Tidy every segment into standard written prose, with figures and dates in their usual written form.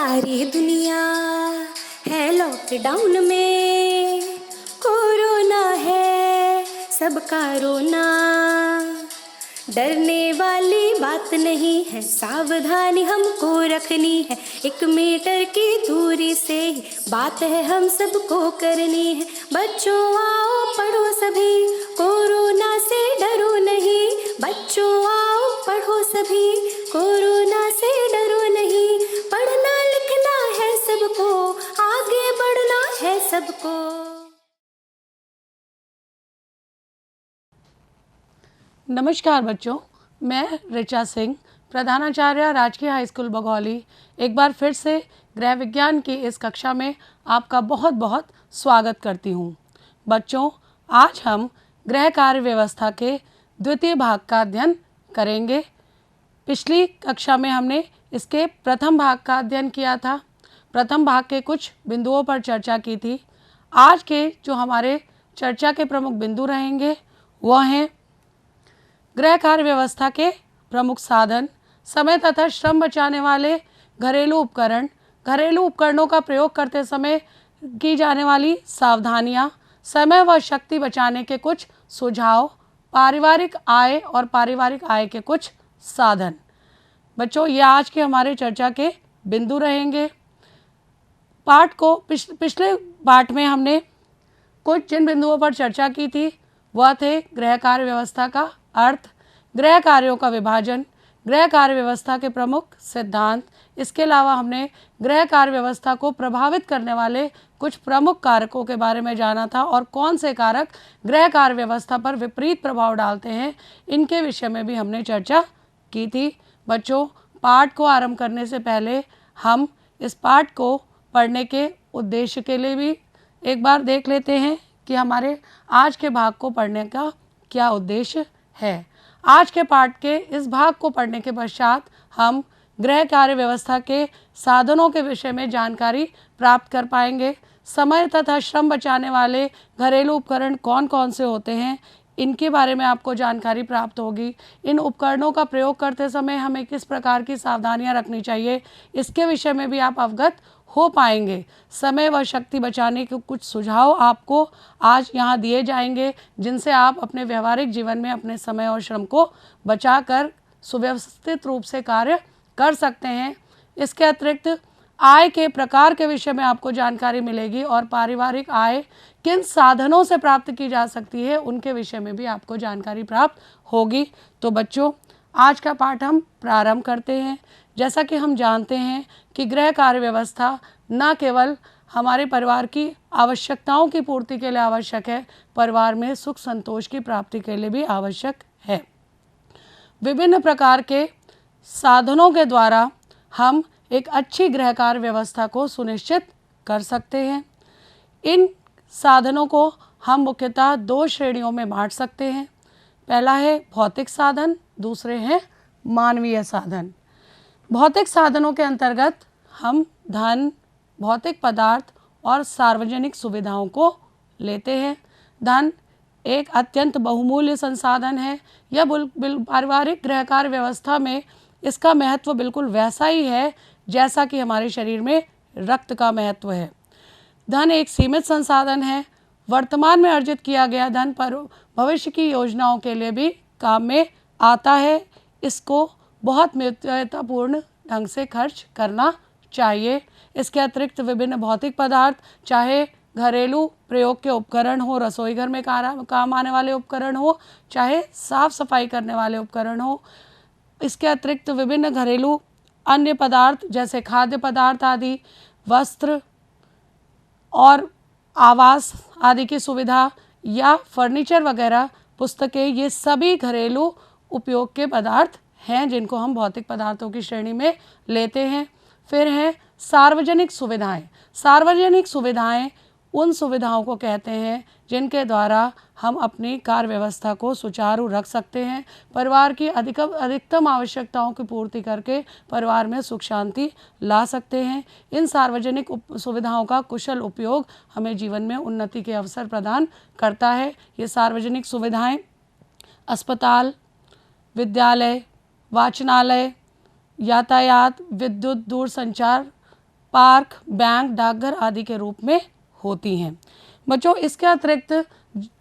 सारी दुनिया है लॉकडाउन में, कोरोना है सबका रोना। डरने वाली बात नहीं है, सावधानी हमको रखनी है। 1 मीटर की दूरी से ही बात है हम सबको करनी है। बच्चों आओ पढ़ो सभी, कोरोना से डरो नहीं। बच्चों आओ पढ़ो सभी, कोरोना से डरो नहीं। पढ़ना लिखना है सबको, आगे बढ़ना है सबको। नमस्कार बच्चों, मैं ऋचा सिंह, प्रधानाचार्य राजकीय हाई स्कूल बघौली, एक बार फिर से गृह विज्ञान की इस कक्षा में आपका बहुत बहुत स्वागत करती हूँ। बच्चों, आज हम गृह कार्य व्यवस्था के द्वितीय भाग का अध्ययन करेंगे। पिछली कक्षा में हमने इसके प्रथम भाग का अध्ययन किया था, प्रथम भाग के कुछ बिंदुओं पर चर्चा की थी। आज के जो हमारे चर्चा के प्रमुख बिंदु रहेंगे वह हैं गृह कार्य व्यवस्था के प्रमुख साधन, समय तथा श्रम बचाने वाले घरेलू उपकरण, घरेलू उपकरणों का प्रयोग करते समय की जाने वाली सावधानियाँ, समय व शक्ति बचाने के कुछ सुझाव, पारिवारिक आय और पारिवारिक आय के कुछ साधन। बच्चों, ये आज के हमारे चर्चा के बिंदु रहेंगे। पाठ को पिछले पाठ में हमने कुछ जिन बिंदुओं पर चर्चा की थी वह थे गृह कार्य व्यवस्था का अर्थ, गृह कार्यों का विभाजन, गृह कार्य व्यवस्था के प्रमुख सिद्धांत। इसके अलावा हमने गृह कार्य व्यवस्था को प्रभावित करने वाले कुछ प्रमुख कारकों के बारे में जाना था और कौन से कारक गृह कार्य व्यवस्था पर विपरीत प्रभाव डालते हैं, इनके विषय में भी हमने चर्चा की थी। बच्चों, पाठ को आरंभ करने से पहले हम इस पाठ को पढ़ने के उद्देश्य के लिए भी एक बार देख लेते हैं कि हमारे आज के भाग को पढ़ने का क्या उद्देश्य है। आज के पाठ के इस भाग को पढ़ने के पश्चात हम गृह कार्य व्यवस्था के साधनों के विषय में जानकारी प्राप्त कर पाएंगे। समय तथा श्रम बचाने वाले घरेलू उपकरण कौन कौन से होते हैं, इनके बारे में आपको जानकारी प्राप्त होगी। इन उपकरणों का प्रयोग करते समय हमें किस प्रकार की सावधानियां रखनी चाहिए, इसके विषय में भी आप अवगत हो पाएंगे। समय व शक्ति बचाने के कुछ सुझाव आपको आज यहाँ दिए जाएंगे, जिनसे आप अपने व्यवहारिक जीवन में अपने समय और श्रम को बचाकर सुव्यवस्थित रूप से कार्य कर सकते हैं। इसके अतिरिक्त आय के प्रकार के विषय में आपको जानकारी मिलेगी और पारिवारिक आय किन साधनों से प्राप्त की जा सकती है, उनके विषय में भी आपको जानकारी प्राप्त होगी। तो बच्चों, आज का पाठ हम प्रारंभ करते हैं। जैसा कि हम जानते हैं कि गृह कार्य व्यवस्था न केवल हमारे परिवार की आवश्यकताओं की पूर्ति के लिए आवश्यक है, परिवार में सुख संतोष की प्राप्ति के लिए भी आवश्यक है। विभिन्न प्रकार के साधनों के द्वारा हम एक अच्छी गृह कार्य व्यवस्था को सुनिश्चित कर सकते हैं। इन साधनों को हम मुख्यतः 2 श्रेणियों में बांट सकते हैं। पहला है भौतिक साधन, दूसरे हैं मानवीय साधन। भौतिक साधनों के अंतर्गत हम धन, भौतिक पदार्थ और सार्वजनिक सुविधाओं को लेते हैं। धन एक अत्यंत बहुमूल्य संसाधन है। यह पारिवारिक गृह कार्य व्यवस्था में इसका महत्व बिल्कुल वैसा ही है जैसा कि हमारे शरीर में रक्त का महत्व है। धन एक सीमित संसाधन है। वर्तमान में अर्जित किया गया धन पर भविष्य की योजनाओं के लिए भी काम में आता है। इसको बहुत मितव्ययितापूर्ण ढंग से खर्च करना चाहिए। इसके अतिरिक्त विभिन्न भौतिक पदार्थ, चाहे घरेलू प्रयोग के उपकरण हो, रसोई घर में काम आने वाले उपकरण हो, चाहे साफ सफाई करने वाले उपकरण हो, इसके अतिरिक्त विभिन्न घरेलू अन्य पदार्थ जैसे खाद्य पदार्थ आदि, वस्त्र और आवास आदि की सुविधा या फर्नीचर वगैरह, पुस्तकें, ये सभी घरेलू उपयोग के पदार्थ हैं जिनको हम भौतिक पदार्थों की श्रेणी में लेते हैं। फिर हैं सार्वजनिक सुविधाएं। सार्वजनिक सुविधाएं उन सुविधाओं को कहते हैं जिनके द्वारा हम अपनी कार्य व्यवस्था को सुचारू रख सकते हैं, परिवार की अधिकतम आवश्यकताओं की पूर्ति करके परिवार में सुख शांति ला सकते हैं। इन सार्वजनिक सुविधाओं का कुशल उपयोग हमें जीवन में उन्नति के अवसर प्रदान करता है। ये सार्वजनिक सुविधाएं अस्पताल, विद्यालय, वाचनालय, यातायात, विद्युत, दूरसंचार पार्क, बैंक, डाकघर आदि के रूप में होती हैं। बच्चों, इसके अतिरिक्त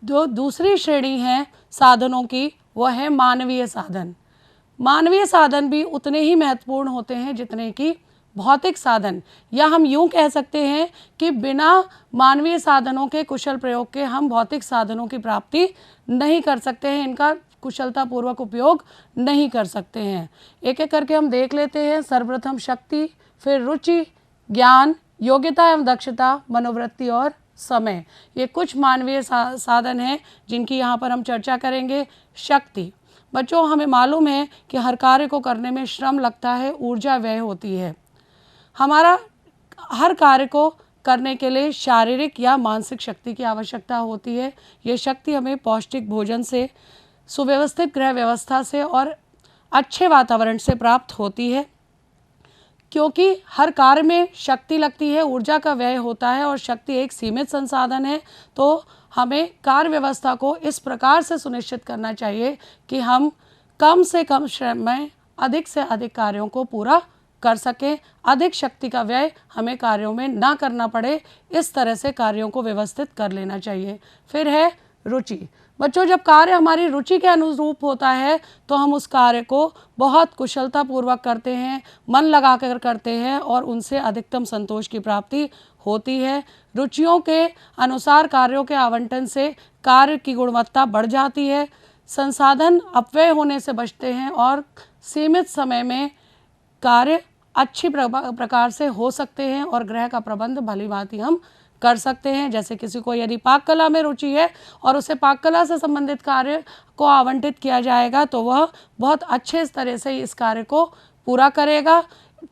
जो दूसरी श्रेणी है साधनों की, वह है मानवीय साधन। मानवीय साधन भी उतने ही महत्वपूर्ण होते हैं जितने कि भौतिक साधन, या हम यूँ कह सकते हैं कि बिना मानवीय साधनों के कुशल प्रयोग के हम भौतिक साधनों की प्राप्ति नहीं कर सकते हैं, इनका कुशलतापूर्वक उपयोग नहीं कर सकते हैं। एक एक करके हम देख लेते हैं। सर्वप्रथम शक्ति, फिर रुचि, ज्ञान, योग्यता एवं दक्षता, मनोवृत्ति और समय। ये कुछ मानवीय साधन हैं जिनकी यहाँ पर हम चर्चा करेंगे। शक्ति, बच्चों हमें मालूम है कि हर कार्य को करने में श्रम लगता है, ऊर्जा व्यय होती है। हमारा हर कार्य को करने के लिए शारीरिक या मानसिक शक्ति की आवश्यकता होती है। ये शक्ति हमें पौष्टिक भोजन से, सुव्यवस्थित गृह व्यवस्था से और अच्छे वातावरण से प्राप्त होती है। क्योंकि हर कार्य में शक्ति लगती है, ऊर्जा का व्यय होता है और शक्ति एक सीमित संसाधन है, तो हमें कार्य व्यवस्था को इस प्रकार से सुनिश्चित करना चाहिए कि हम कम से कम श्रम में अधिक से अधिक कार्यों को पूरा कर सकें, अधिक शक्ति का व्यय हमें कार्यों में ना करना पड़े, इस तरह से कार्यों को व्यवस्थित कर लेना चाहिए। फिर है रुचि। बच्चों, जब कार्य हमारी रुचि के अनुरूप होता है तो हम उस कार्य को बहुत कुशलतापूर्वक करते हैं, मन लगा कर करते हैं और उनसे अधिकतम संतोष की प्राप्ति होती है। रुचियों के अनुसार कार्यों के आवंटन से कार्य की गुणवत्ता बढ़ जाती है, संसाधन अपव्यय होने से बचते हैं और सीमित समय में कार्य अच्छी प्रकार से हो सकते हैं और गृह का प्रबंध भलीभांति हम कर सकते हैं। जैसे किसी को यदि पाक कला में रुचि है और उसे पाक कला से संबंधित कार्य को आवंटित किया जाएगा तो वह बहुत अच्छे तरह से इस कार्य को पूरा करेगा।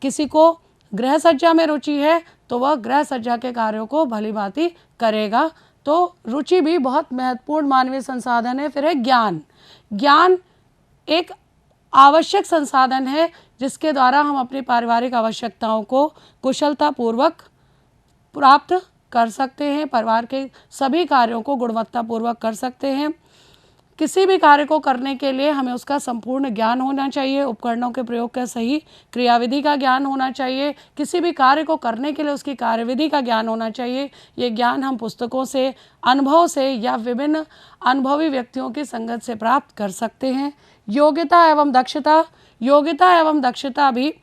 किसी को गृह सज्जा में रुचि है तो वह गृह सज्जा के कार्यों को भलीभांति करेगा। तो रुचि भी बहुत महत्वपूर्ण मानवीय संसाधन है। फिर है ज्ञान। ज्ञान एक आवश्यक संसाधन है जिसके द्वारा हम अपनी पारिवारिक आवश्यकताओं को कुशलतापूर्वक प्राप्त कर सकते हैं, परिवार के सभी कार्यों को गुणवत्तापूर्वक कर सकते हैं। किसी भी कार्य को करने के लिए हमें उसका संपूर्ण ज्ञान होना चाहिए, उपकरणों के प्रयोग का सही क्रियाविधि का ज्ञान होना चाहिए, किसी भी कार्य को करने के लिए उसकी कार्यविधि का ज्ञान होना चाहिए। ये ज्ञान हम पुस्तकों से, अनुभव से या विभिन्न अनुभवी व्यक्तियों की संगत से प्राप्त कर सकते हैं। योग्यता एवं दक्षता। योग्यता एवं दक्षता भी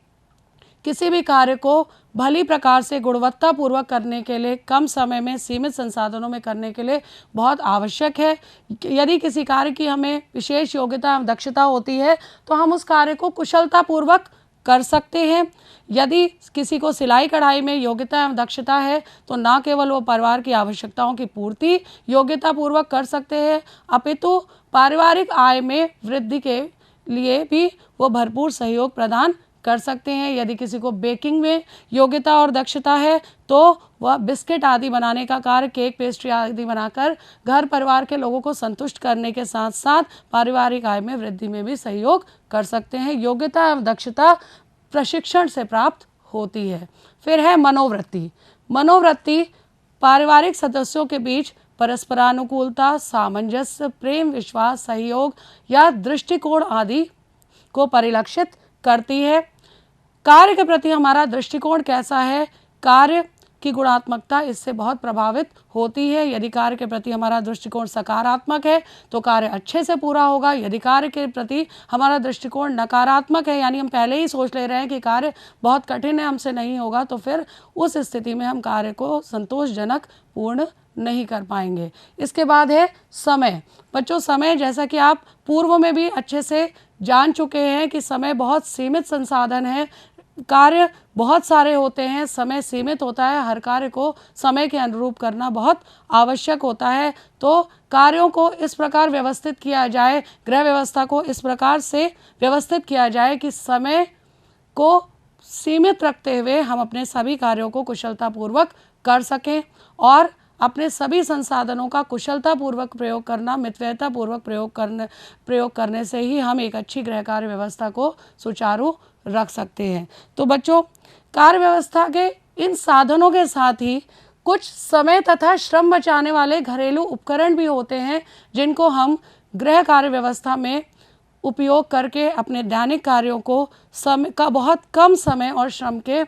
किसी भी कार्य को भली प्रकार से गुणवत्तापूर्वक करने के लिए, कम समय में सीमित संसाधनों में करने के लिए बहुत आवश्यक है। यदि किसी कार्य की हमें विशेष योग्यता एवं दक्षता होती है तो हम उस कार्य को कुशलतापूर्वक कर सकते हैं। यदि किसी को सिलाई कढ़ाई में योग्यता एवं दक्षता है तो न केवल वो परिवार की आवश्यकताओं की पूर्ति योग्यतापूर्वक कर सकते हैं, अपितु पारिवारिक आय में वृद्धि के लिए भी वो भरपूर सहयोग प्रदान कर सकते हैं। यदि किसी को बेकिंग में योग्यता और दक्षता है तो वह बिस्किट आदि बनाने का कार्य, केक, पेस्ट्री आदि बनाकर घर परिवार के लोगों को संतुष्ट करने के साथ साथ पारिवारिक आय में वृद्धि में भी सहयोग कर सकते हैं। योग्यता एवं दक्षता प्रशिक्षण से प्राप्त होती है। फिर है मनोवृत्ति। मनोवृत्ति पारिवारिक सदस्यों के बीच परस्परानुकूलता, सामंजस्य, प्रेम, विश्वास, सहयोग या दृष्टिकोण आदि को परिलक्षित करती है। कार्य के प्रति हमारा दृष्टिकोण कैसा है, कार्य की गुणात्मकता इससे बहुत प्रभावित होती है। यदि कार्य के प्रति हमारा दृष्टिकोण सकारात्मक है तो कार्य अच्छे से पूरा होगा। यदि कार्य के प्रति हमारा दृष्टिकोण नकारात्मक है, यानी हम पहले ही सोच ले रहे हैं कि कार्य बहुत कठिन है, हमसे नहीं होगा, तो फिर उस स्थिति में हम कार्य को संतोषजनक पूर्ण नहीं कर पाएंगे। इसके बाद है समय। बच्चों, समय जैसा कि आप पूर्व में भी अच्छे से जान चुके हैं कि समय बहुत सीमित संसाधन है, कार्य बहुत सारे होते हैं, समय सीमित होता है, हर कार्य को समय के अनुरूप करना बहुत आवश्यक होता है। तो कार्यों को इस प्रकार व्यवस्थित किया जाए, गृह व्यवस्था को इस प्रकार से व्यवस्थित किया जाए कि समय को सीमित रखते हुए हम अपने सभी कार्यों को कुशलतापूर्वक कर सकें और अपने सभी संसाधनों का कुशलतापूर्वक प्रयोग करना, मितव्ययतापूर्वक प्रयोग करने से ही हम एक अच्छी गृह कार्य व्यवस्था को सुचारू रख सकते हैं। तो बच्चों, कार्य व्यवस्था के इन साधनों के साथ ही कुछ समय तथा श्रम बचाने वाले घरेलू उपकरण भी होते हैं जिनको हम गृह कार्य व्यवस्था में उपयोग करके अपने दैनिक कार्यों को समय का बहुत कम समय और श्रम के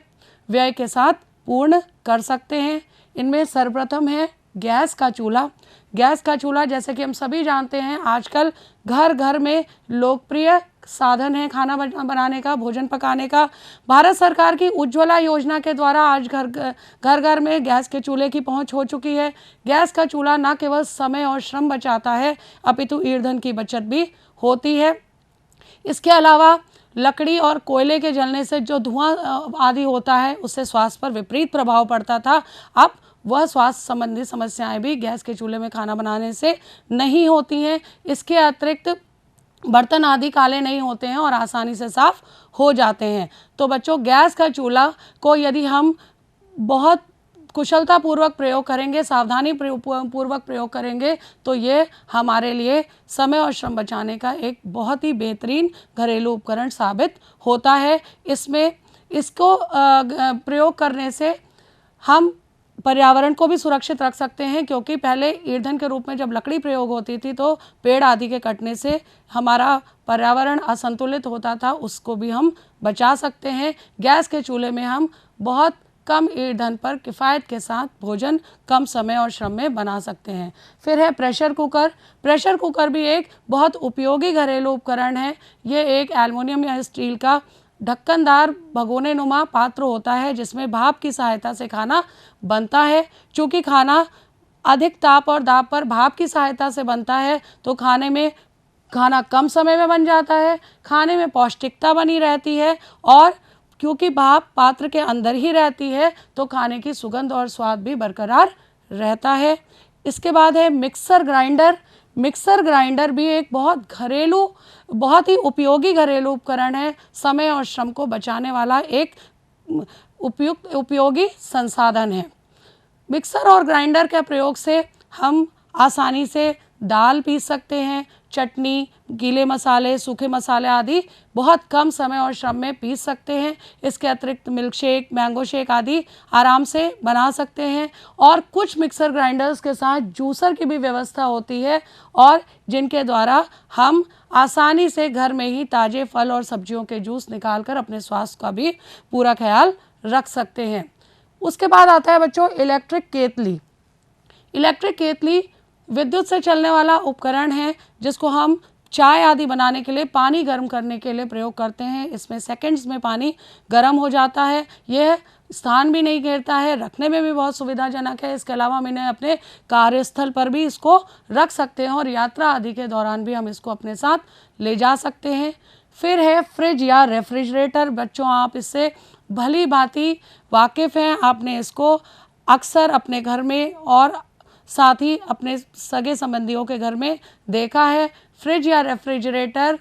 व्यय के साथ पूर्ण कर सकते हैं। इनमें सर्वप्रथम है गैस का चूल्हा। गैस का चूल्हा जैसे कि हम सभी जानते हैं आजकल घर घर में लोकप्रिय साधन है खाना बनाने का, भोजन पकाने का। भारत सरकार की उज्ज्वला योजना के द्वारा आज घर घर में गैस के चूल्हे की पहुंच हो चुकी है। गैस का चूल्हा न केवल समय और श्रम बचाता है अपितु ईंधन की बचत भी होती है। इसके अलावा लकड़ी और कोयले के जलने से जो धुआं आदि होता है उससे स्वास्थ्य पर विपरीत प्रभाव पड़ता था। अब वह स्वास्थ्य संबंधी समस्याएं भी गैस के चूल्हे में खाना बनाने से नहीं होती हैं। इसके अतिरिक्त बर्तन आदि काले नहीं होते हैं और आसानी से साफ हो जाते हैं। तो बच्चों, गैस का चूल्हा को यदि हम बहुत कुशलतापूर्वक प्रयोग करेंगे, सावधानी पूर्वक प्रयोग करेंगे तो ये हमारे लिए समय और श्रम बचाने का एक बहुत ही बेहतरीन घरेलू उपकरण साबित होता है। इसको प्रयोग करने से हम पर्यावरण को भी सुरक्षित रख सकते हैं, क्योंकि पहले ईंधन के रूप में जब लकड़ी प्रयोग होती थी तो पेड़ आदि के कटने से हमारा पर्यावरण असंतुलित होता था, उसको भी हम बचा सकते हैं। गैस के चूल्हे में हम बहुत कम ईंधन पर किफ़ायत के साथ भोजन कम समय और श्रम में बना सकते हैं। फिर है प्रेशर कुकर। प्रेशर कुकर भी एक बहुत उपयोगी घरेलू उपकरण है। ये एक एल्युमिनियम या स्टील का ढक्कनदार भगोने नुमा पात्र होता है जिसमें भाप की सहायता से खाना बनता है। चूँकि खाना अधिक ताप और दाब पर भाप की सहायता से बनता है तो खाना कम समय में बन जाता है, खाने में पौष्टिकता बनी रहती है और क्योंकि भाप पात्र के अंदर ही रहती है तो खाने की सुगंध और स्वाद भी बरकरार रहता है। इसके बाद है मिक्सर ग्राइंडर। मिक्सर ग्राइंडर भी एक बहुत ही उपयोगी घरेलू उपकरण है। समय और श्रम को बचाने वाला एक उपयोगी संसाधन है। मिक्सर और ग्राइंडर के प्रयोग से हम आसानी से दाल पीस सकते हैं, चटनी, गीले मसाले, सूखे मसाले आदि बहुत कम समय और श्रम में पीस सकते हैं। इसके अतिरिक्त मिल्क शेक, मैंगो शेक आदि आराम से बना सकते हैं। और कुछ मिक्सर ग्राइंडर्स के साथ जूसर की भी व्यवस्था होती है और जिनके द्वारा हम आसानी से घर में ही ताज़े फल और सब्जियों के जूस निकालकर अपने स्वास्थ्य का भी पूरा ख्याल रख सकते हैं। उसके बाद आता है बच्चों इलेक्ट्रिक केतली। इलेक्ट्रिक केतली विद्युत से चलने वाला उपकरण है जिसको हम चाय आदि बनाने के लिए, पानी गर्म करने के लिए प्रयोग करते हैं। इसमें सेकंड्स में पानी गर्म हो जाता है। यह स्थान भी नहीं घेरता है, रखने में भी बहुत सुविधाजनक है। इसके अलावा हम इन्हें अपने कार्यस्थल पर भी इसको रख सकते हैं और यात्रा आदि के दौरान भी हम इसको अपने साथ ले जा सकते हैं। फिर है फ्रिज या रेफ्रिजरेटर। बच्चों, आप इससे भली भांति वाकिफ़ हैं। आपने इसको अक्सर अपने घर में और साथ ही अपने सगे संबंधियों के घर में देखा है। फ्रिज या रेफ्रिजरेटर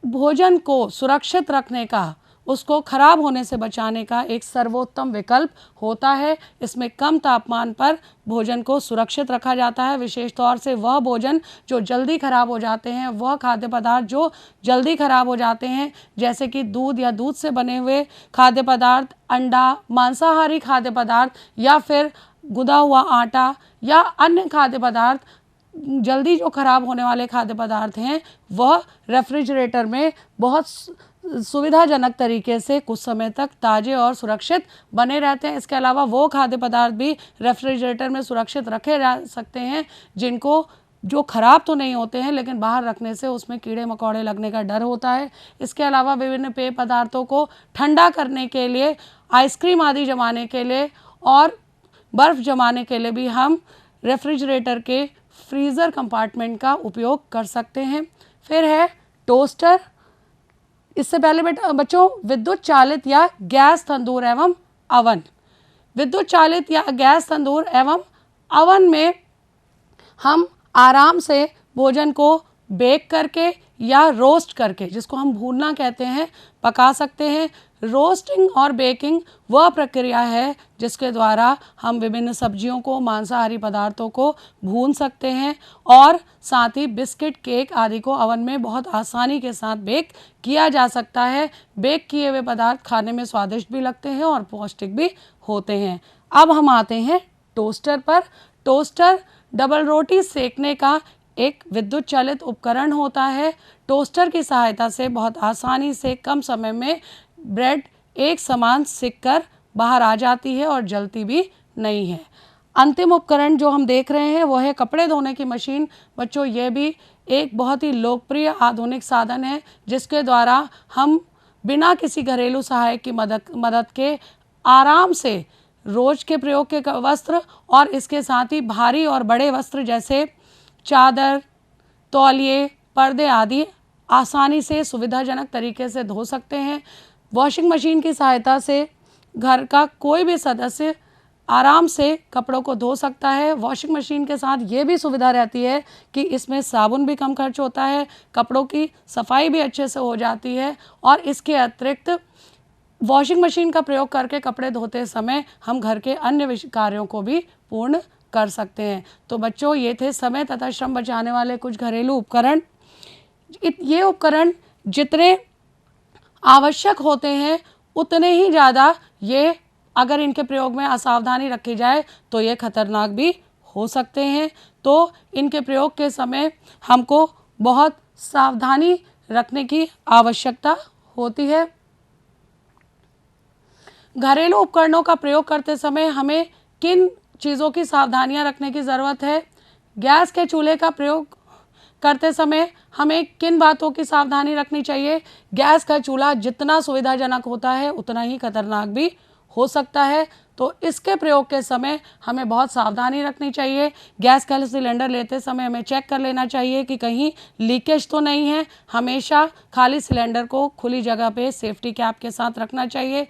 भोजन को सुरक्षित रखने का, उसको खराब होने से बचाने का एक सर्वोत्तम विकल्प होता है। इसमें कम तापमान पर भोजन को सुरक्षित रखा जाता है। विशेष तौर से वह भोजन जो जल्दी खराब हो जाते हैं, वह खाद्य पदार्थ जो जल्दी खराब हो जाते हैं, जैसे कि दूध या दूध से बने हुए खाद्य पदार्थ, अंडा, मांसाहारी खाद्य पदार्थ या फिर गुदा हुआ आटा या अन्य खाद्य पदार्थ, जल्दी जो खराब होने वाले खाद्य पदार्थ हैं, वह रेफ्रिजरेटर में बहुत सुविधाजनक तरीके से कुछ समय तक ताज़े और सुरक्षित बने रहते हैं। इसके अलावा वो खाद्य पदार्थ भी रेफ्रिजरेटर में सुरक्षित रखे जा सकते हैं जो खराब तो नहीं होते हैं, लेकिन बाहर रखने से उसमें कीड़े मकोड़े लगने का डर होता है। इसके अलावा विभिन्न पेय पदार्थों को ठंडा करने के लिए, आइसक्रीम आदि जमाने के लिए और बर्फ़ जमाने के लिए भी हम रेफ्रिजरेटर के फ्रीज़र कंपार्टमेंट का उपयोग कर सकते हैं। फिर है टोस्टर। इससे पहले बच्चों विद्युत चालित या गैस तंदूर एवं अवन। विद्युत चालित या गैस तंदूर एवं अवन में हम आराम से भोजन को बेक करके या रोस्ट करके, जिसको हम भूनना कहते हैं, पका सकते हैं। रोस्टिंग और बेकिंग वह प्रक्रिया है जिसके द्वारा हम विभिन्न सब्जियों को, मांसाहारी पदार्थों को भून सकते हैं और साथ ही बिस्किट, केक आदि को अवन में बहुत आसानी के साथ बेक किया जा सकता है। बेक किए हुए पदार्थ खाने में स्वादिष्ट भी लगते हैं और पौष्टिक भी होते हैं। अब हम आते हैं टोस्टर पर। टोस्टर डबल रोटी सेकने का एक विद्युत चालित उपकरण होता है। टोस्टर की सहायता से बहुत आसानी से कम समय में ब्रेड एक समान सिक कर बाहर आ जाती है और जलती भी नहीं है। अंतिम उपकरण जो हम देख रहे हैं वो है कपड़े धोने की मशीन। बच्चों, ये भी एक बहुत ही लोकप्रिय आधुनिक साधन है जिसके द्वारा हम बिना किसी घरेलू सहायक की मदद के आराम से रोज के प्रयोग के वस्त्र और इसके साथ ही भारी और बड़े वस्त्र जैसे चादर, तौलिए, पर्दे आदि आसानी से सुविधाजनक तरीके से धो सकते हैं। वॉशिंग मशीन की सहायता से घर का कोई भी सदस्य आराम से कपड़ों को धो सकता है। वॉशिंग मशीन के साथ ये भी सुविधा रहती है कि इसमें साबुन भी कम खर्च होता है, कपड़ों की सफाई भी अच्छे से हो जाती है और इसके अतिरिक्त वॉशिंग मशीन का प्रयोग करके कपड़े धोते समय हम घर के अन्य कार्यों को भी पूर्ण कर सकते हैं। तो बच्चों, ये थे समय तथा श्रम बचाने वाले कुछ घरेलू उपकरण। ये उपकरण जितने आवश्यक होते हैं उतने ही ज़्यादा ये, अगर इनके प्रयोग में असावधानी रखी जाए तो ये खतरनाक भी हो सकते हैं। तो इनके प्रयोग के समय हमको बहुत सावधानी रखने की आवश्यकता होती है। घरेलू उपकरणों का प्रयोग करते समय हमें किन चीज़ों की सावधानियां रखने की ज़रूरत है? गैस के चूल्हे का प्रयोग करते समय हमें किन बातों की सावधानी रखनी चाहिए? गैस का चूल्हा जितना सुविधाजनक होता है उतना ही खतरनाक भी हो सकता है, तो इसके प्रयोग के समय हमें बहुत सावधानी रखनी चाहिए। गैस का सिलेंडर लेते समय हमें चेक कर लेना चाहिए कि कहीं लीकेज तो नहीं है। हमेशा खाली सिलेंडर को खुली जगह पे सेफ्टी कैप के साथ रखना चाहिए।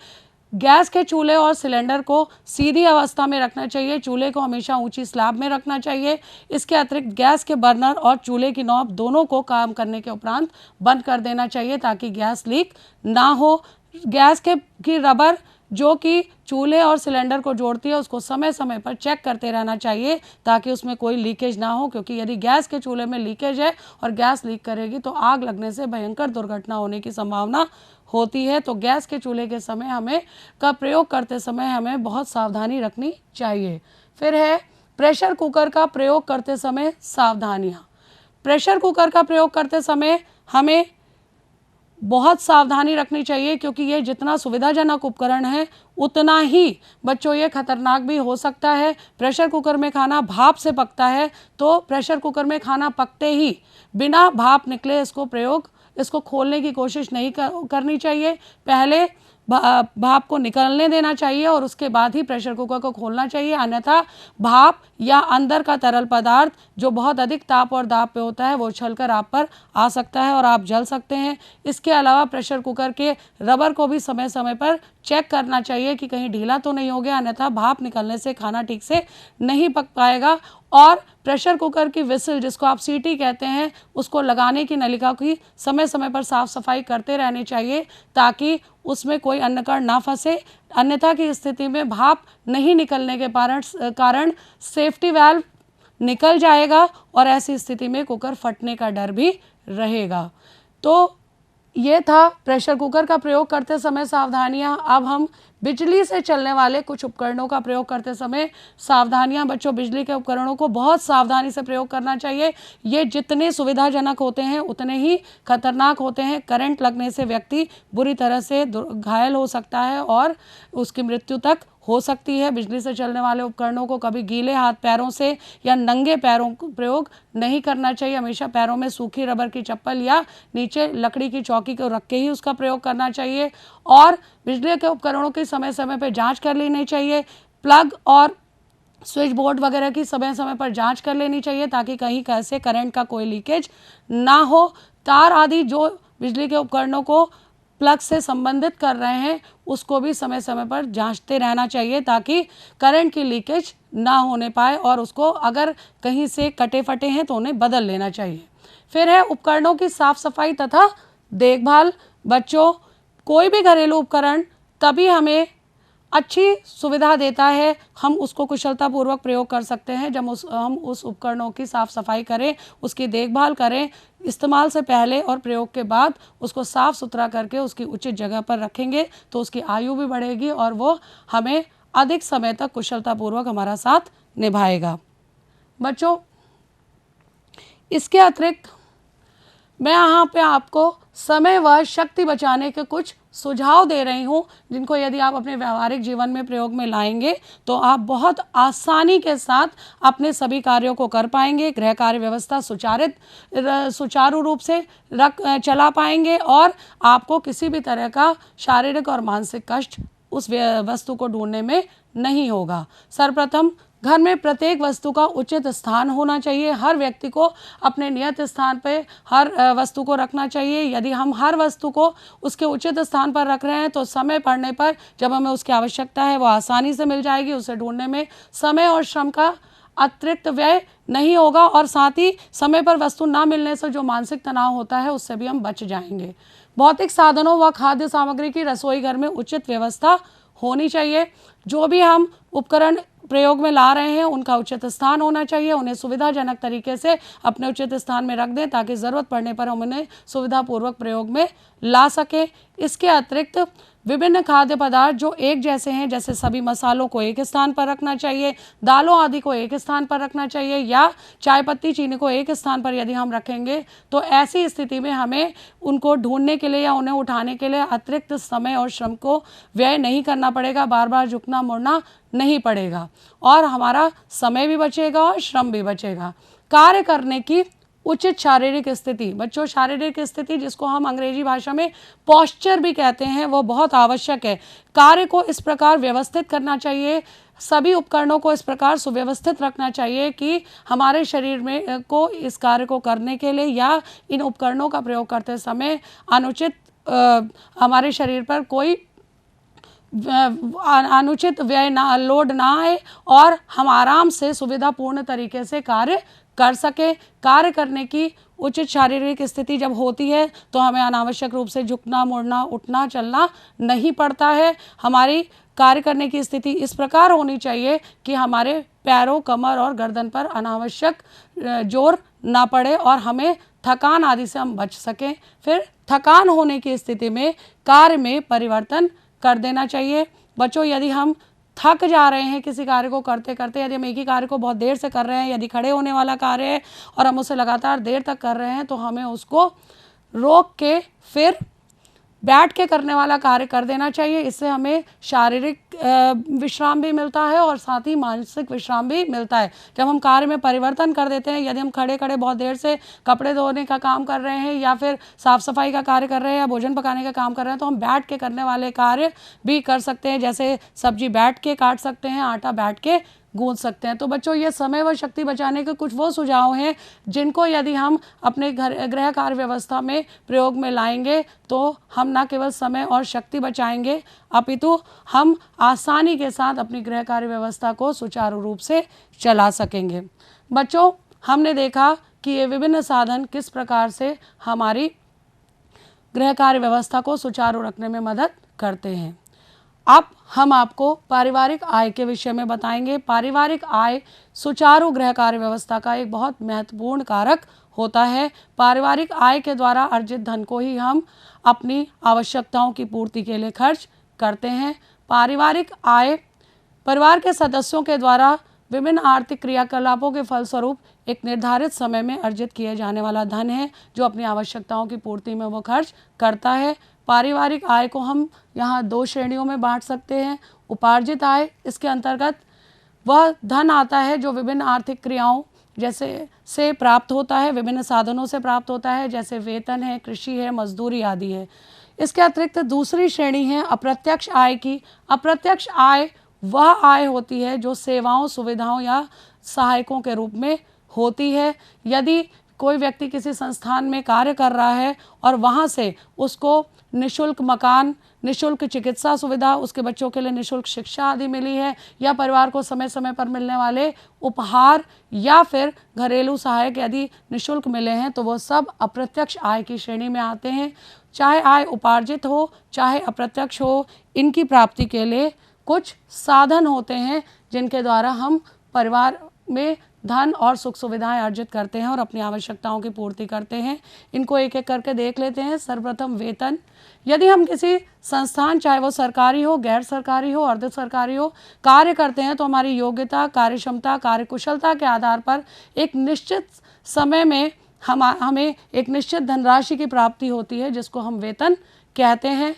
गैस के चूल्हे और सिलेंडर को सीधी अवस्था में रखना चाहिए। चूल्हे को हमेशा ऊंची स्लैब में रखना चाहिए। इसके अतिरिक्त गैस के बर्नर और चूल्हे की नॉब दोनों को काम करने के उपरांत बंद कर देना चाहिए ताकि गैस लीक ना हो। गैस की रबर जो कि चूल्हे और सिलेंडर को जोड़ती है उसको समय समय पर चेक करते रहना चाहिए ताकि उसमें कोई लीकेज ना हो, क्योंकि यदि गैस के चूल्हे में लीकेज है और गैस लीक करेगी तो आग लगने से भयंकर दुर्घटना होने की संभावना होती है। तो गैस के चूल्हे के समय का प्रयोग करते समय हमें बहुत सावधानी रखनी चाहिए। फिर है प्रेशर कुकर का प्रयोग करते समय सावधानियाँ। प्रेशर कुकर का प्रयोग करते समय हमें बहुत सावधानी रखनी चाहिए क्योंकि ये जितना सुविधाजनक उपकरण है उतना ही बच्चों ये खतरनाक भी हो सकता है। प्रेशर कुकर में खाना भाप से पकता है, तो प्रेशर कुकर में खाना पकते ही बिना भाप निकले इसको खोलने की कोशिश नहीं करनी चाहिए। पहले भाप को निकलने देना चाहिए और उसके बाद ही प्रेशर कुकर को खोलना चाहिए, अन्यथा भाप या अंदर का तरल पदार्थ जो बहुत अधिक ताप और दाब पे होता है वो उछलकर आप पर आ सकता है और आप जल सकते हैं। इसके अलावा प्रेशर कुकर के रबर को भी समय समय पर चेक करना चाहिए कि कहीं ढीला तो नहीं हो गया, अन्यथा भाप निकलने से खाना ठीक से नहीं पक पाएगा। और प्रेशर कुकर की विसल, जिसको आप सीटी कहते हैं, उसको लगाने की नलिका की समय समय पर साफ सफाई करते रहनी चाहिए ताकि उसमें कोई अन्न कण ना फंसे। अन्यथा की स्थिति में भाप नहीं निकलने के कारण सेफ्टी वाल्व निकल जाएगा और ऐसी स्थिति में कुकर फटने का डर भी रहेगा। तो ये था प्रेशर कुकर का प्रयोग करते समय सावधानियां। अब हम बिजली से चलने वाले कुछ उपकरणों का प्रयोग करते समय सावधानियां। बच्चों, बिजली के उपकरणों को बहुत सावधानी से प्रयोग करना चाहिए। ये जितने सुविधाजनक होते हैं उतने ही खतरनाक होते हैं। करंट लगने से व्यक्ति बुरी तरह से घायल हो सकता है और उसकी मृत्यु तक हो सकती है। बिजली से चलने वाले उपकरणों को कभी गीले हाथ पैरों से या नंगे पैरों को प्रयोग नहीं करना चाहिए। हमेशा पैरों में सूखी रबर की चप्पल या नीचे लकड़ी की चौकी को रख के ही उसका प्रयोग करना चाहिए। और बिजली के उपकरणों की समय समय पर जांच कर लेनी चाहिए। प्लग और स्विच बोर्ड वगैरह की समय समय पर जांच कर लेनी चाहिए ताकि कहीं कैसे करंट का कोई लीकेज ना हो। तार आदि जो बिजली के उपकरणों को प्लग से संबंधित कर रहे हैं उसको भी समय समय पर जांचते रहना चाहिए ताकि करंट की लीकेज ना होने पाए और उसको अगर कहीं से कटे फटे हैं तो उन्हें बदल लेना चाहिए। फिर है उपकरणों की साफ सफाई तथा देखभाल। बच्चों, कोई भी घरेलू उपकरण तभी हमें अच्छी सुविधा देता है, हम उसको कुशलतापूर्वक प्रयोग कर सकते हैं जब हम उस उपकरणों की साफ़ सफाई करें, उसकी देखभाल करें। इस्तेमाल से पहले और प्रयोग के बाद उसको साफ़ सुथरा करके उसकी उचित जगह पर रखेंगे तो उसकी आयु भी बढ़ेगी और वो हमें अधिक समय तक कुशलतापूर्वक हमारा साथ निभाएगा। बच्चों, इसके अतिरिक्त मैं यहाँ पे आपको समय व शक्ति बचाने के कुछ सुझाव दे रही हूँ, जिनको यदि आप अपने व्यवहारिक जीवन में प्रयोग में लाएंगे तो आप बहुत आसानी के साथ अपने सभी कार्यों को कर पाएंगे, गृह कार्य व्यवस्था सुचारू रूप से चला पाएंगे और आपको किसी भी तरह का शारीरिक और मानसिक कष्ट उस वस्तु को ढूंढने में नहीं होगा। सर्वप्रथम, घर में प्रत्येक वस्तु का उचित स्थान होना चाहिए। हर व्यक्ति को अपने नियत स्थान पर हर वस्तु को रखना चाहिए। यदि हम हर वस्तु को उसके उचित स्थान पर रख रहे हैं तो समय पड़ने पर जब हमें उसकी आवश्यकता है वो आसानी से मिल जाएगी। उसे ढूंढने में समय और श्रम का अतिरिक्त व्यय नहीं होगा और साथ ही समय पर वस्तु ना मिलने से जो मानसिक तनाव होता है उससे भी हम बच जाएंगे। भौतिक साधनों व खाद्य सामग्री की रसोई घर में उचित व्यवस्था होनी चाहिए। जो भी हम उपकरण प्रयोग में ला रहे हैं उनका उचित स्थान होना चाहिए। उन्हें सुविधाजनक तरीके से अपने उचित स्थान में रख दें ताकि ज़रूरत पड़ने पर हम उन्हें सुविधापूर्वक प्रयोग में ला सकें। इसके अतिरिक्त विभिन्न खाद्य पदार्थ जो एक जैसे हैं, जैसे सभी मसालों को एक स्थान पर रखना चाहिए, दालों आदि को एक स्थान पर रखना चाहिए या चाय पत्ती चीनी को एक स्थान पर यदि हम रखेंगे तो ऐसी स्थिति में हमें उनको ढूंढने के लिए या उन्हें उठाने के लिए अतिरिक्त समय और श्रम को व्यय नहीं करना पड़ेगा, बार बार झुकना मुड़ना नहीं पड़ेगा और हमारा समय भी बचेगा और श्रम भी बचेगा। कार्य करने की उचित शारीरिक स्थिति, बच्चों शारीरिक स्थिति जिसको हम अंग्रेजी भाषा में पोस्चर भी कहते हैं वो बहुत आवश्यक है। कार्य को इस प्रकार व्यवस्थित करना चाहिए, सभी उपकरणों को इस प्रकार सुव्यवस्थित रखना चाहिए कि हमारे शरीर में को इस कार्य को करने के लिए या इन उपकरणों का प्रयोग करते समय अनुचित हमारे शरीर पर कोई अनुचित व्यय ना लोड ना आए और हम आराम से सुविधापूर्ण तरीके से कार्य कर सके। कार्य करने की उचित शारीरिक स्थिति जब होती है तो हमें अनावश्यक रूप से झुकना मुड़ना उठना चलना नहीं पड़ता है। हमारी कार्य करने की स्थिति इस प्रकार होनी चाहिए कि हमारे पैरों, कमर और गर्दन पर अनावश्यक जोर ना पड़े और हमें थकान आदि से हम बच सकें। फिर थकान होने की स्थिति में कार्य में परिवर्तन कर देना चाहिए। बच्चों यदि हम थक जा रहे हैं किसी कार्य को करते करते, यदि हम एक ही कार्य को बहुत देर से कर रहे हैं, यदि खड़े होने वाला कार्य है और हम उसे लगातार देर तक कर रहे हैं तो हमें उसको रोक के फिर बैठ के करने वाला कार्य कर देना चाहिए। इससे हमें शारीरिक विश्राम भी मिलता है और साथ ही मानसिक विश्राम भी मिलता है। जब हम कार्य में परिवर्तन कर देते हैं, यदि हम खड़े खड़े बहुत देर से कपड़े धोने का काम कर रहे हैं या फिर साफ सफाई का कार्य कर रहे हैं या भोजन पकाने का काम कर रहे हैं तो हम बैठ के करने वाले कार्य भी कर सकते हैं। जैसे सब्जी बैठ के काट सकते हैं, आटा बैठ के गूंथ सकते हैं। तो बच्चों ये समय व शक्ति बचाने के कुछ वो सुझाव हैं जिनको यदि हम अपने गृह कार्य व्यवस्था में प्रयोग में लाएंगे तो हम न केवल समय और शक्ति बचाएंगे अपितु हम आसानी के साथ अपनी गृह कार्य व्यवस्था को सुचारू रूप से चला सकेंगे। बच्चों हमने देखा कि ये विभिन्न साधन किस प्रकार से हमारी गृह कार्य व्यवस्था को सुचारू रखने में मदद करते हैं। अब हम आपको पारिवारिक आय के विषय में बताएंगे। पारिवारिक आय सुचारू गृह कार्य व्यवस्था का एक बहुत महत्वपूर्ण कारक होता है। पारिवारिक आय के द्वारा अर्जित धन को ही हम अपनी आवश्यकताओं की पूर्ति के लिए खर्च करते हैं। पारिवारिक आय परिवार के सदस्यों के द्वारा विभिन्न आर्थिक क्रियाकलापों के फलस्वरूप एक निर्धारित समय में अर्जित किए जाने वाला धन है जो अपनी आवश्यकताओं की पूर्ति में वो खर्च करता है। पारिवारिक आय को हम यहाँ दो श्रेणियों में बांट सकते हैं। उपार्जित आय, इसके अंतर्गत वह धन आता है जो विभिन्न आर्थिक क्रियाओं जैसे से प्राप्त होता है, विभिन्न साधनों से प्राप्त होता है, जैसे वेतन है, कृषि है, मजदूरी आदि है। इसके अतिरिक्त दूसरी श्रेणी है अप्रत्यक्ष आय की। अप्रत्यक्ष आय वह आय होती है जो सेवाओं, सुविधाओं या सहायकों के रूप में होती है। यदि कोई व्यक्ति किसी संस्थान में कार्य कर रहा है और वहाँ से उसको निःशुल्क मकान, निःशुल्क चिकित्सा सुविधा, उसके बच्चों के लिए निःशुल्क शिक्षा आदि मिली है या परिवार को समय समय पर मिलने वाले उपहार या फिर घरेलू सहायक यदि निःशुल्क मिले हैं तो वो सब अप्रत्यक्ष आय की श्रेणी में आते हैं। चाहे आय उपार्जित हो चाहे अप्रत्यक्ष हो, इनकी प्राप्ति के लिए कुछ साधन होते हैं जिनके द्वारा हम परिवार में धन और सुख सुविधाएं अर्जित करते हैं और अपनी आवश्यकताओं की पूर्ति करते हैं। इनको एक एक करके देख लेते हैं। सर्वप्रथम वेतन। यदि हम किसी संस्थान, चाहे वो सरकारी हो, गैर सरकारी हो, अर्ध सरकारी हो, कार्य करते हैं तो हमारी योग्यता, कार्यक्षमता, कार्यकुशलता के आधार पर एक निश्चित समय में हमें एक निश्चित धनराशि की प्राप्ति होती है जिसको हम वेतन कहते हैं।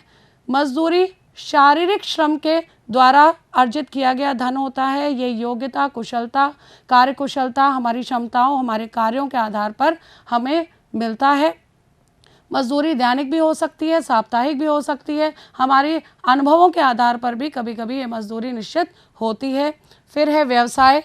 मजदूरी शारीरिक श्रम के द्वारा अर्जित किया गया धन होता है। ये योग्यता, कुशलता, कार्यकुशलता, हमारी क्षमताओं, हमारे कार्यों के आधार पर हमें मिलता है। मजदूरी दैनिक भी हो सकती है, साप्ताहिक भी हो सकती है, हमारे अनुभवों के आधार पर भी कभी कभी ये मजदूरी निश्चित होती है। फिर है व्यवसाय।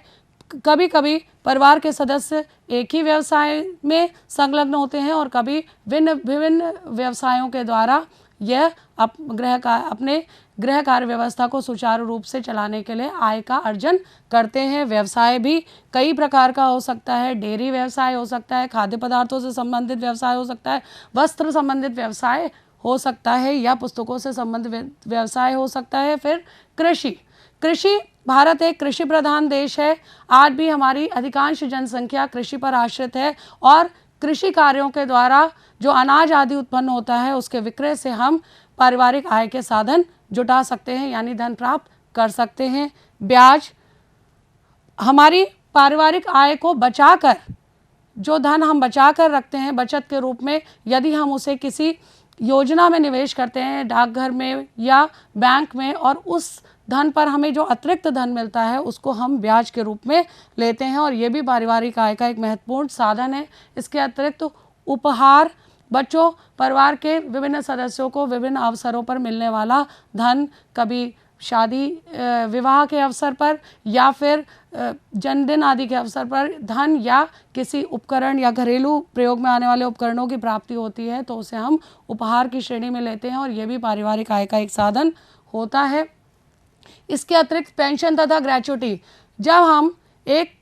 कभी कभी परिवार के सदस्य एक ही व्यवसाय में संलग्न होते हैं और कभी विभिन्न व्यवसायों के द्वारा यह अपने गृह कार्य व्यवस्था को सुचारू रूप से चलाने के लिए आय का अर्जन करते हैं। व्यवसाय भी कई प्रकार का हो सकता है। डेयरी व्यवसाय हो सकता है, खाद्य पदार्थों से संबंधित व्यवसाय हो सकता है, वस्त्र संबंधित व्यवसाय हो सकता है, या पुस्तकों से संबंधित व्यवसाय हो सकता है। फिर कृषि भारत एक कृषि प्रधान देश है। आज भी हमारी अधिकांश जनसंख्या कृषि पर आश्रित है और कृषि कार्यों के द्वारा जो अनाज आदि उत्पन्न होता है उसके विक्रय से हम पारिवारिक आय के साधन जुटा सकते हैं, यानी धन प्राप्त कर सकते हैं। ब्याज हमारी पारिवारिक आय को बचाकर, जो धन हम बचा कर रखते हैं बचत के रूप में, यदि हम उसे किसी योजना में निवेश करते हैं, डाकघर में या बैंक में, और उस धन पर हमें जो अतिरिक्त धन मिलता है उसको हम ब्याज के रूप में लेते हैं और ये भी पारिवारिक आय का एक महत्वपूर्ण साधन है। इसके अतिरिक्त उपहार, बच्चों, परिवार के विभिन्न सदस्यों को विभिन्न अवसरों पर मिलने वाला धन, कभी शादी विवाह के अवसर पर या फिर जन्मदिन आदि के अवसर पर धन या किसी उपकरण या घरेलू प्रयोग में आने वाले उपकरणों की प्राप्ति होती है तो उसे हम उपहार की श्रेणी में लेते हैं और ये भी पारिवारिक आय का एक साधन होता है। इसके अतिरिक्त पेंशन तथा ग्रेच्युटी, जब हम एक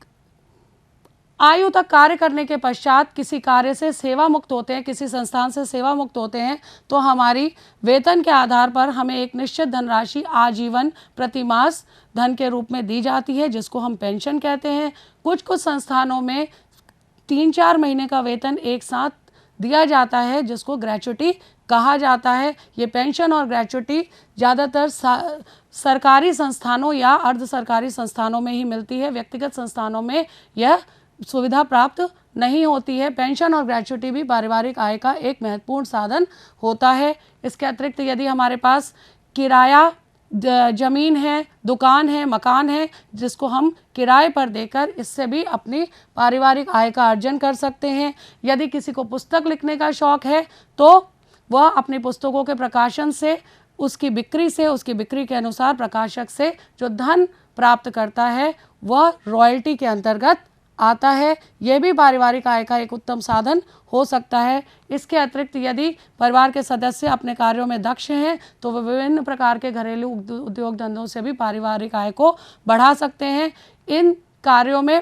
आयु तक कार्य करने के पश्चात किसी कार्य से सेवा मुक्त होते हैं, किसी संस्थान से सेवा मुक्त होते हैं, तो हमारी वेतन के आधार पर हमें एक निश्चित धनराशि आजीवन प्रतिमास धन के रूप में दी जाती है जिसको हम पेंशन कहते हैं। कुछ संस्थानों में 3-4 महीने का वेतन एक साथ दिया जाता है जिसको ग्रेच्युटी कहा जाता है। ये पेंशन और ग्रेच्युटी ज़्यादातर सरकारी संस्थानों या अर्ध सरकारी संस्थानों में ही मिलती है। व्यक्तिगत संस्थानों में यह सुविधा प्राप्त नहीं होती है। पेंशन और ग्रेच्युटी भी पारिवारिक आय का एक महत्वपूर्ण साधन होता है। इसके अतिरिक्त यदि हमारे पास किराया जमीन है, दुकान है, मकान है, जिसको हम किराए पर देकर इससे भी अपनी पारिवारिक आय का अर्जन कर सकते हैं। यदि किसी को पुस्तक लिखने का शौक है तो वह अपनी पुस्तकों के प्रकाशन से, उसकी बिक्री के अनुसार प्रकाशक से जो धन प्राप्त करता है वह रॉयल्टी के अंतर्गत आता है। यह भी पारिवारिक आय का एक उत्तम साधन हो सकता है। इसके अतिरिक्त यदि परिवार के सदस्य अपने कार्यों में दक्ष हैं तो वे विभिन्न प्रकार के घरेलू उद्योग धंधों से भी पारिवारिक आय को बढ़ा सकते हैं। इन कार्यों में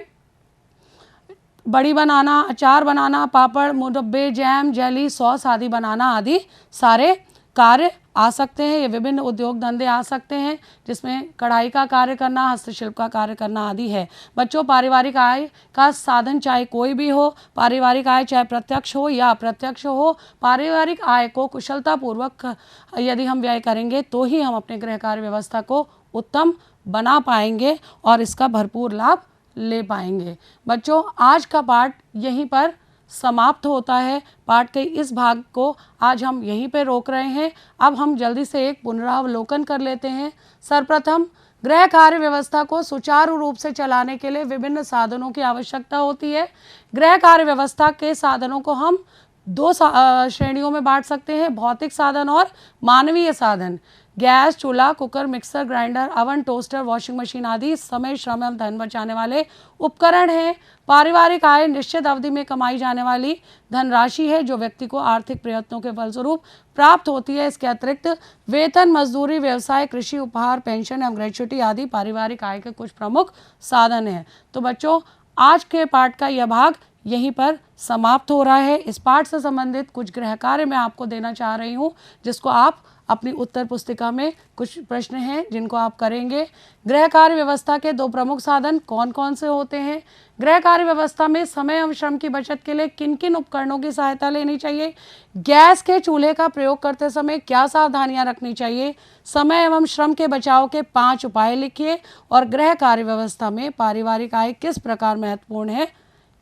बड़ी बनाना, अचार बनाना, पापड़, मुरब्बे, जैम, जेली, सॉस आदि बनाना आदि सारे कार्य आ सकते हैं। ये विभिन्न उद्योग धंधे आ सकते हैं जिसमें कढ़ाई का कार्य करना, हस्तशिल्प का कार्य करना आदि है। बच्चों, पारिवारिक आय का साधन चाहे कोई भी हो, पारिवारिक आय चाहे प्रत्यक्ष हो या अप्रत्यक्ष हो, पारिवारिक आय को कुशलतापूर्वक यदि हम व्यय करेंगे तो ही हम अपने गृह कार्य व्यवस्था को उत्तम बना पाएंगे और इसका भरपूर लाभ ले पाएंगे। बच्चों, आज का पाठ यहीं पर समाप्त होता है। पाठ के इस भाग को आज हम यहीं पे रोक रहे हैं। अब हम जल्दी से एक पुनरावलोकन कर लेते हैं। सर्वप्रथम, गृह कार्य व्यवस्था को सुचारू रूप से चलाने के लिए विभिन्न साधनों की आवश्यकता होती है। गृह कार्य व्यवस्था के साधनों को हम 2 श्रेणियों में बांट सकते हैं, भौतिक साधन और मानवीय साधन। गैस, चूल्हा, cooker, mixer grinder, oven, toaster, washing machine आदि समय, श्रम एवं धन बचाने वाले उपकरण हैं। पारिवारिक आय निश्चित अवधि में कमाई जाने वाली धनराशि है जो व्यक्ति को आर्थिक प्रयत्नों के फलस्वरूप प्राप्त होती है। इसके अतिरिक्त वेतन, मजदूरी, व्यवसाय, कृषि, उपहार, पेंशन एवं ग्रेच्युटी आदि पारिवारिक आय के कुछ प्रमुख साधन हैं। तो बच्चों, आज के पाठ का यह भाग यहीं पर समाप्त हो रहा है। इस पाठ से संबंधित कुछ गृह कार्य मैं आपको देना चाह रही हूँ जिसको आप अपनी उत्तर पुस्तिका में, कुछ प्रश्न हैं जिनको आप करेंगे। गृह कार्य व्यवस्था के 2 प्रमुख साधन कौन कौन से होते हैं? गृह कार्य व्यवस्था में समय एवं श्रम की बचत के लिए किन किन उपकरणों की सहायता लेनी चाहिए? गैस के चूल्हे का प्रयोग करते समय क्या सावधानियां रखनी चाहिए? समय एवं श्रम के बचाव के 5 उपाय लिखिए और गृह कार्य व्यवस्था में पारिवारिक आय किस प्रकार महत्वपूर्ण है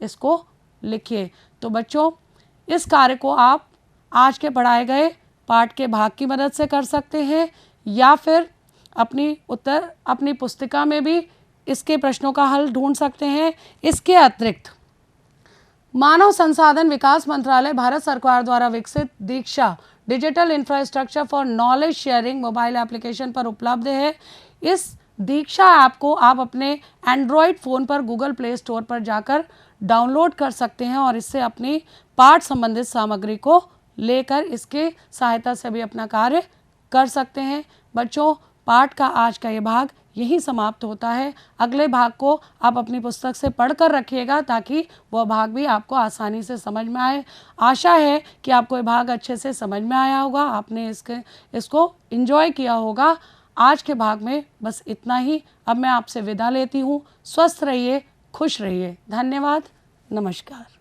इसको लिखिए। तो बच्चों, इस कार्य को आप आज के पढ़ाए गए पाठ के भाग की मदद से कर सकते हैं या फिर अपनी पुस्तिका में भी इसके प्रश्नों का हल ढूंढ सकते हैं। इसके अतिरिक्त मानव संसाधन विकास मंत्रालय भारत सरकार द्वारा विकसित Diksha digital infrastructure for knowledge sharing mobile application पर उपलब्ध है। इस दीक्षा ऐप को आप अपने एंड्रॉयड फ़ोन पर गूगल प्ले स्टोर पर जाकर डाउनलोड कर सकते हैं और इससे अपनी पाठ संबंधित सामग्री को लेकर इसके सहायता से भी अपना कार्य कर सकते हैं। बच्चों, पाठ का आज का ये भाग यही समाप्त होता है। अगले भाग को आप अपनी पुस्तक से पढ़कर रखिएगा ताकि वह भाग भी आपको आसानी से समझ में आए। आशा है कि आपको ये भाग अच्छे से समझ में आया होगा, आपने इसको एंजॉय किया होगा। आज के भाग में बस इतना ही। अब मैं आपसे विदा लेती हूँ। स्वस्थ रहिए, खुश रहिए। धन्यवाद। नमस्कार।